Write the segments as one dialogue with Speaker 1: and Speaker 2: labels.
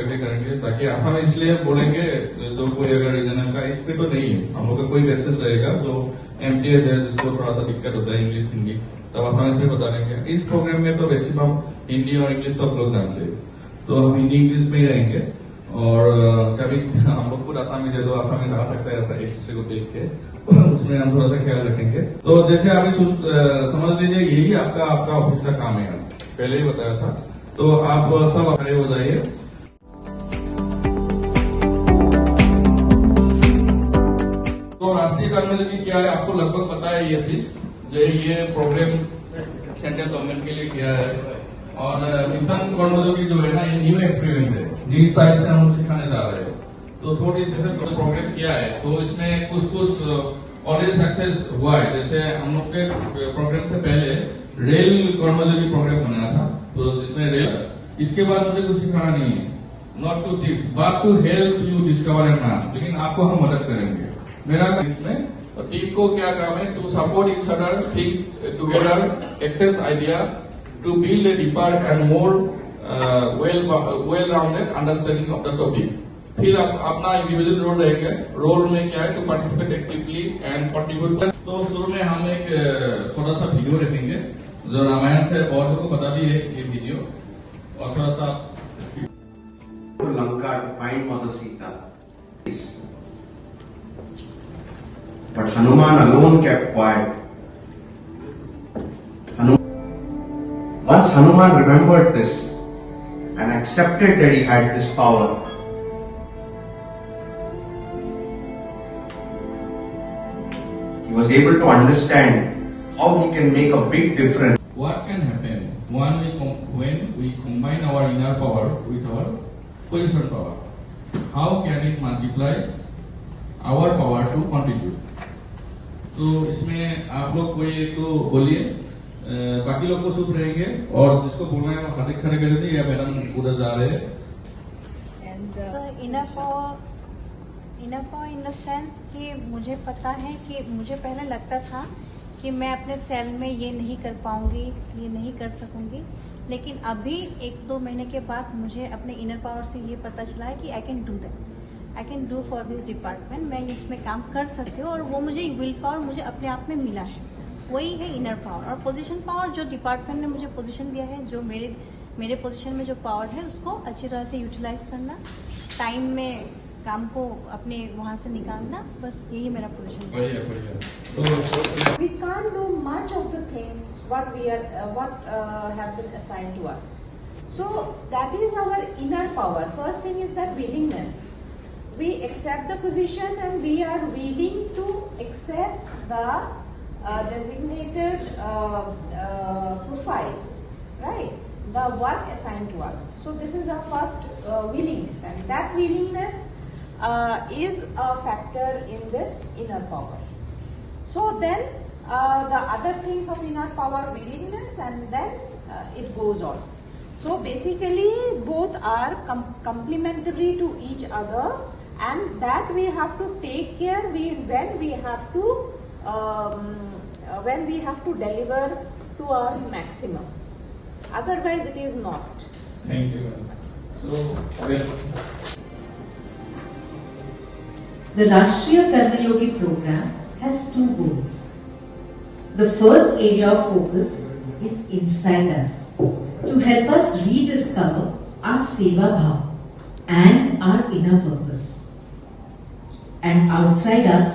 Speaker 1: इकट्ठे करेंगे, ताकि आसानी इसलिए बोलेंगे जो कोई अगर रीजनल का इस पे तो नहीं है, हम लोग का कोई एक्सेस रहेगा जो एमटीएस है जिसको थोड़ा सा दिक्कत होता है इंग्लिश हिंदी, तब आसानी से बता देंगे। इस प्रोग्राम में तो मैक्सिमम हिंदी और इंग्लिश सब लोग जानते हैं, तो हम हिंदी इंग्लिश में ही रहेंगे। और कभी हम लोग खुद आसामी दे दो, आसामी आ सकता है ऐसा एक दूसरे को देख के, उसमें हम थोड़ा सा ख्याल रखेंगे। तो जैसे आप समझ लीजिए यही आपका ऑफिस का काम है, पहले ही बताया था। तो आप सब खड़े हो जाइए। तो राष्ट्रीय कर्मयोगी क्या है आपको लगभग पता है, ये चीज ये प्रोग्राम सेंट्रल गवर्नमेंट के लिए किया है। और मिशन कर्मयोगी जो है ना, ये न्यू एक्सपेरिमेंट है, जिस साइड से हम सिखाने जा रहे हैं। तो थोड़ी जैसे प्रोग्राम किया है तो इसमें कुछ ऑलरेडी सक्सेस हुआ है। जैसे हम लोग के प्रोग्राम से पहले रेल कर्मयोगी प्रोग्राम बनाया था, तो जिसमें रेल, इसके बाद मुझे कुछ सिखाना नहीं है, not to teach but to help you discover and map, लेकिन आपको हम मदद करेंगे। मेरा इसमें टीम को क्या काम है, to support each other, think together, exchange idea, to build a deeper and more well rounded understanding of the topic. फिर अपना इंडिविजुअल रोल रहेगा, रोल में क्या है, to participate actively and contribute. तो शुरू में हम एक छोटा सा वीडियो रखेंगे जो रामायण से बहुत को पता भी है ये वीडियो, और थोड़ा सा
Speaker 2: Lanka to find Mother Sita. But Hanuman alone kept quiet. Once Hanuman remembered this and accepted that he had this power, he was able to understand how he can make a big difference.
Speaker 1: What can happen when we combine our inner power with our position power? How can it multiply our power to contribute? तो इसमें आप लोग कोई एक तो बोलिए, बाकी लोग को चुप रहेंगे, और जिसको बोलना है वो हाथ खड़े कर दीजिए, या मैडम उधर जा रहे हैं।
Speaker 3: Inner power in the sense कि मुझे पता है कि मुझे पहले लगता था कि मैं अपने सेल में ये नहीं कर पाऊंगी, ये नहीं कर सकूंगी, लेकिन अभी 1-2 महीने के बाद मुझे अपने इनर पावर से ये पता चला है कि I can do that, I can do for this department, मैं इसमें काम कर सकती हूँ। और वो मुझे विल पावर मुझे अपने आप में मिला है, वही है इनर पावर। और पोजीशन पावर जो डिपार्टमेंट ने मुझे पोजीशन दिया है, जो मेरे पोजीशन में जो पावर है उसको अच्छी तरह से यूटिलाइज करना, टाइम में काम को अपने वहां से निकालना, बस यही मेरा पोजीशन है।
Speaker 4: We can't do much of the things what have been assigned to us. So that is our inner power. First thing is that willingness. We accept the position and we are willing to accept the designated profile, right? The work assigned to us. So this is our first willingness, and that willingness is a factor in this inner power. So then the other things of inner power, willingness, and then it goes on. So basically both are complementary to each other, and that we have to take care when we have to deliver to our maximum. Otherwise it is not.
Speaker 1: Thank you very much.
Speaker 5: The Rashtriya Karmayogi program has 2 goals. The first area of focus is inside us, to help us rediscover our Seva Bhav and our inner purpose. And outside us,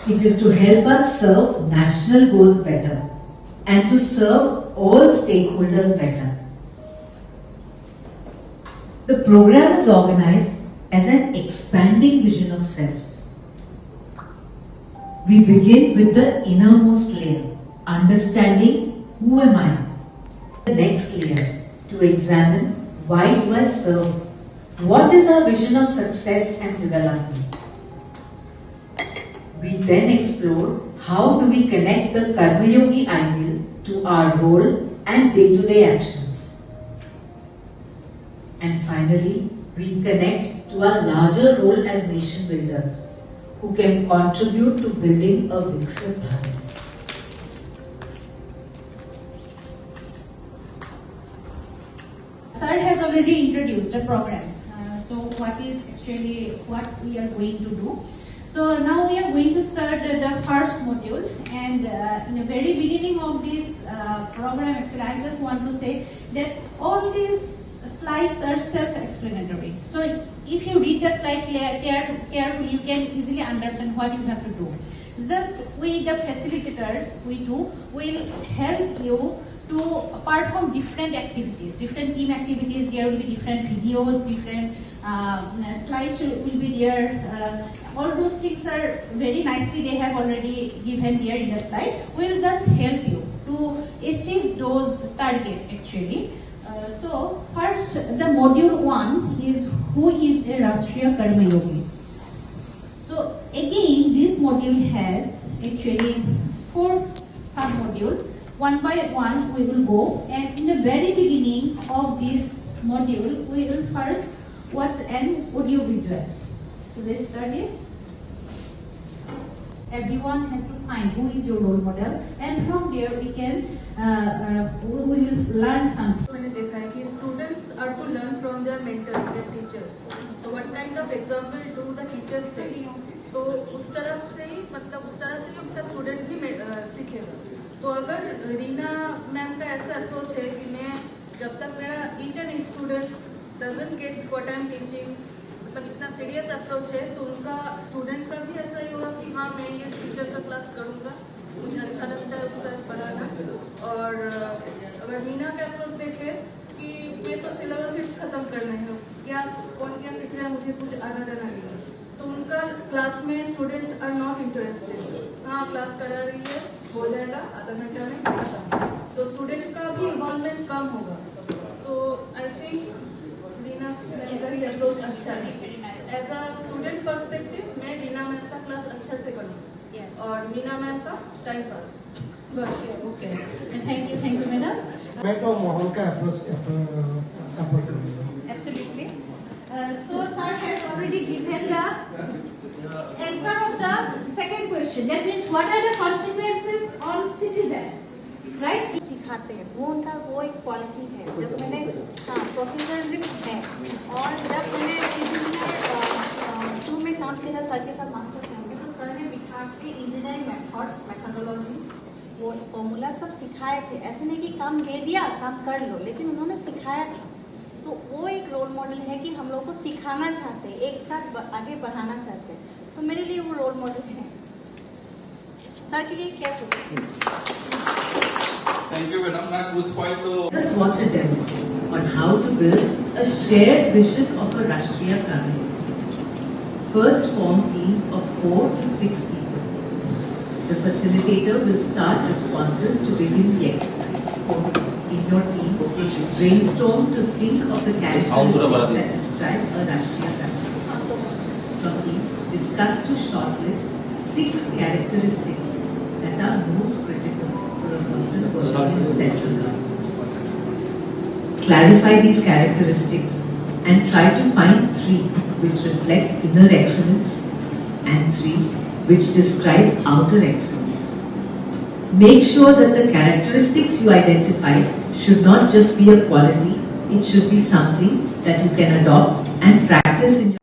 Speaker 5: it is to help us serve national goals better and to serve all stakeholders better. The program is organized as an expanding vision of self. We begin with the innermost layer, understanding who am I. The next layer, to examine why do I serve, what is our vision of success and development. We then explore how do we connect the Karmayogi ideal to our role and day-to-day actions. And finally, we connect to our larger role as nation builders, who can contribute to building a Viksit Bharat.
Speaker 3: Sir has already introduced a program.
Speaker 4: So what is actually what we are going to do? So now we are going to start the first module, and in the very beginning of this program, actually, I just want to say that all these slides are self-explanatory. So if you read the slide carefully, you can easily understand what you have to do. Just we, the facilitators, will help you to perform different activities, different team activities. There will be different videos, different slides will be there. All those things are very nicely, they have already given here in the slide. We will just help you to achieve those targets actually. So first, the module 1 is who is a Rashtriya Karma Yogi. So again, this module has actually 4 sub-modules. One by one we will go, and in the very beginning of this module, we will first watch an audio visual. So let's start it. Everyone has to find who is your role model, and from there we can we will learn something.
Speaker 6: मैंने देखा है कि students are to learn from their mentors, their teachers. So what kind of example do the teachers set? तो उस तरफ से ही उसका student भी सीखेगा. तो अगर रीना मैम का ऐसा अप्रोच है कि मैं जब तक मेरा each and student doesn't get what I am teaching, मतलब इतना सीरियस अप्रोच है, तो उनका स्टूडेंट का भी ऐसा ही होगा कि हाँ मैं ये टीचर का क्लास करूँगा, मुझे अच्छा लगता है उसका पढ़ाना. और अगर मीना का अप्रोच देखे कि मैं तो सिलेबस ही खत्म करना है, क्या कौन क्या सीख रहा है मुझे कुछ आना जाना नहीं, तो उनका क्लास में स्टूडेंट आर नॉट इंटरेस्टेड. हाँ क्लास करा रही है, हो जाएगा आधा घंटा में खत्म, तो स्टूडेंट का भी इन्वॉल्वमेंट कम होगा. तो आई थिंक रीना मैम का ही अप्रोच अच्छा है. एज अ स्टूडेंट पर्सपेक्टिव मैं रीना मैम का क्लास अच्छे से करूँगी और मीना मैम का टाइम पास बस.
Speaker 4: Okay, thank you madam.
Speaker 7: मैं तो मोहन का अप्रोच सपोर्ट करूँगा.
Speaker 4: Absolutely. So sir has already given the answer of the second question. That means what are the consequences on citizen, right?
Speaker 3: सिखाते हैं, वो उनका वो एक क्वालिटी है. जब मैंने प्रोफेशनलिज्म है, और जब मैंने शुरू में काम किया सर के साथ मास्टर में, तो सर ने बिठा के इंजीनियरिंग मेथड्स, मेथोडोलॉजीज, वो फॉर्मूला सब सिखाए थे. ऐसे नहीं कि काम दे दिया काम कर लो, लेकिन उन्होंने सिखाया था. तो वो एक रोल मॉडल है कि हम लोग को सिखाना चाहते हैं, एक साथ आगे बढ़ाना चाहते हैं. तो मेरे लिए वो रोल मॉडल है. सर के लिए क्या चाहिए?
Speaker 1: Thank you madam. मैं उस पॉइंट तो
Speaker 5: Just watch a demo on how to build a shared vision of a Rashtriya Karma Yogi. First form teams of 4 to 6 people. The facilitator will start responses to begin the exercise. In your teams, brainstorm to think of the characteristics that describe a Rashtriya Karma Yogi. From these, discuss to shortlist 6 characteristics that are most critical for a person working in central government. Clarify these characteristics and try to find 3 which reflect inner excellence and 3 which describe outer excellence. Make sure that the characteristics you identified should not just be a quality, it should be something that you can adopt and practice in your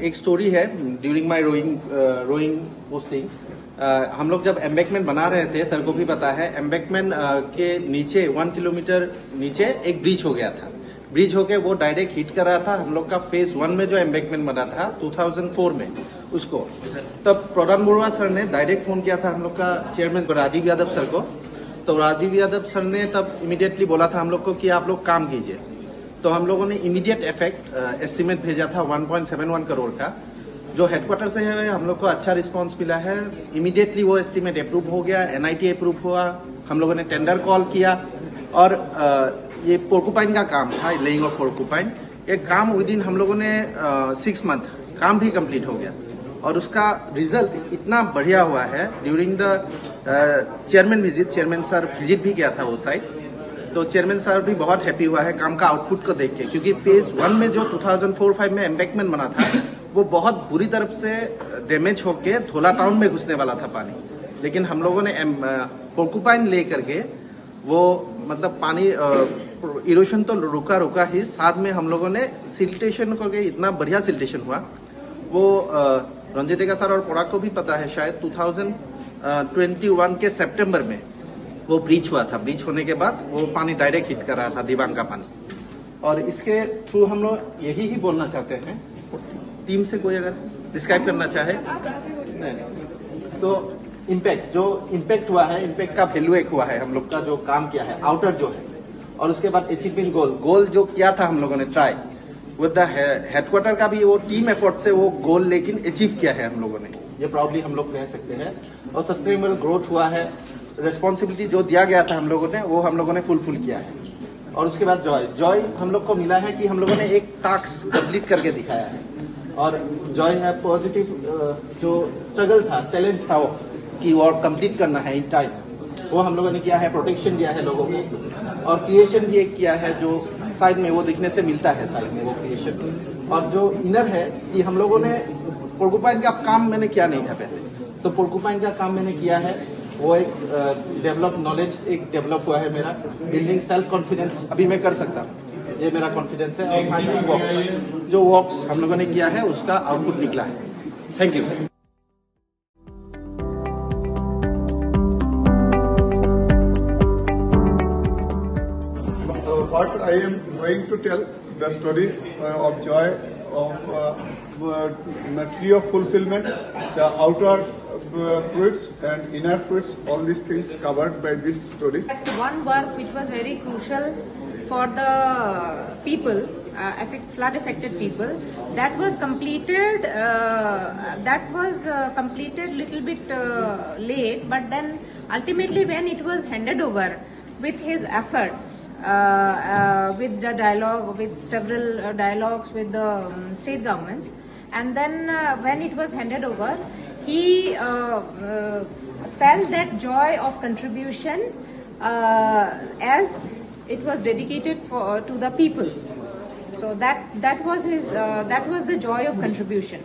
Speaker 8: एक story है. During my rowing posting हम लोग जब embankment बना रहे थे, sir को भी पता है, एम्बैंकमेंट के नीचे 1 किलोमीटर नीचे एक ब्रिज हो गया था. ब्रिज होके वो डायरेक्ट हिट कर रहा था हम लोग का फेज 1 में जो एम्बैंकमेंट बना था 2004 में उसको. तब प्रधान बरुआ सर ने डायरेक्ट फोन किया था हम लोग का चेयरमैन राजीव यादव सर को. तो राजीव यादव सर ने तब इमीडिएटली बोला था हम लोग को कि आप लोग काम कीजिए. तो हम लोगों ने इमीडिएट इफेक्ट एस्टिमेट भेजा था 1.71 करोड़ का, जो हेडक्वार्टर से है हम लोग को अच्छा रिस्पांस मिला है। इमीडिएटली वो एस्टिमेट अप्रूव हो गया, NIT अप्रूव हुआ, हम लोगों ने टेंडर कॉल किया और ये पोर्कुपाइन का काम था, लेइंग ऑफ पोर्कुपाइन, ये काम विद इन हम लोगों ने 6 मंथ काम भी कंप्लीट हो गया और उसका रिजल्ट इतना बढ़िया हुआ है। During the chairman visit, chairman sir visit भी किया था वो साइड, तो चेयरमैन सर भी बहुत हैप्पी हुआ है काम का आउटपुट को देख के, क्योंकि फेज 1 में जो 2004-05 में एम्बैंकमेंट बना था वो बहुत बुरी तरफ से डैमेज होके धोला टाउन में घुसने वाला था पानी, लेकिन हम लोगों ने पोर्कुपाइन ले करके वो मतलब पानी इरोशन तो रुका ही, साथ में हम लोगों ने सिल्टेशन को इतना बढ़िया सिल्टेशन हुआ। वो रंजितिका सर और पोड़ा को भी पता है शायद 2021 के सितंबर में वो ब्रीच हुआ था। ब्रीच होने के बाद वो पानी डायरेक्ट हिट कर रहा था, दीवान का पानी। और इसके थ्रू हम लोग यही ही बोलना चाहते हैं, टीम से कोई अगर डिस्क्राइब करना चाहे नहीं। तो इम्पैक्ट जो इम्पैक्ट हुआ है, इम्पैक्ट का वैल्यू एक हुआ है हम लोग का जो काम किया है, आउटर जो है, और उसके बाद अचीवमेंट गोल जो किया था हम लोगों ने ट्राई विद द हेडक्वार्टर का भी वो टीम एफर्ट से वो गोल लेकिन अचीव किया है हम लोगों ने, ये प्राउडली हम लोग कह सकते हैं। और सस्टेनेबल ग्रोथ हुआ है, रिस्पॉन्सिबिलिटी जो दिया गया था हम लोगों ने वो हम लोगों ने फुलफिल किया है। और उसके बाद जॉय हम लोग को मिला है कि हम लोगों ने एक टास्क कंप्लीट करके दिखाया है, और जॉय है पॉजिटिव जो स्ट्रगल था, चैलेंज था वो कि वो कंप्लीट करना है इन टाइम, वो हम लोगों ने किया है। प्रोटेक्शन दिया है लोगों को, और क्रिएशन भी एक किया है जो साइड में वो दिखने से मिलता है, साइड में वो क्रिएशन। और जो इनर है कि हम लोगों ने पोर्कुपाइन का काम मैंने किया नहीं था पहले, तो पोर्कुपाइन का काम मैंने किया है, वो एक डेवलप नॉलेज एक डेवलप हुआ है मेरा, बिल्डिंग सेल्फ कॉन्फिडेंस अभी मैं कर सकता हूँ, ये मेरा कॉन्फिडेंस है। और फाइनल वॉक्स जो वॉक्स हम लोगों ने किया है उसका आउटपुट निकला है। Thank you.
Speaker 9: What I am going to tell the story of joy of tree of fulfillment, the outer fruits and inner fruits, all these things covered by this story.
Speaker 4: One work which was very crucial for the people, flood affected people, that was completed. Completed little bit late, but then ultimately when it was handed over with his efforts, with the dialogue, with several dialogues with the state governments, and then when it was handed over, he felt that joy of contribution as it was dedicated to the people. So that was the joy of contribution.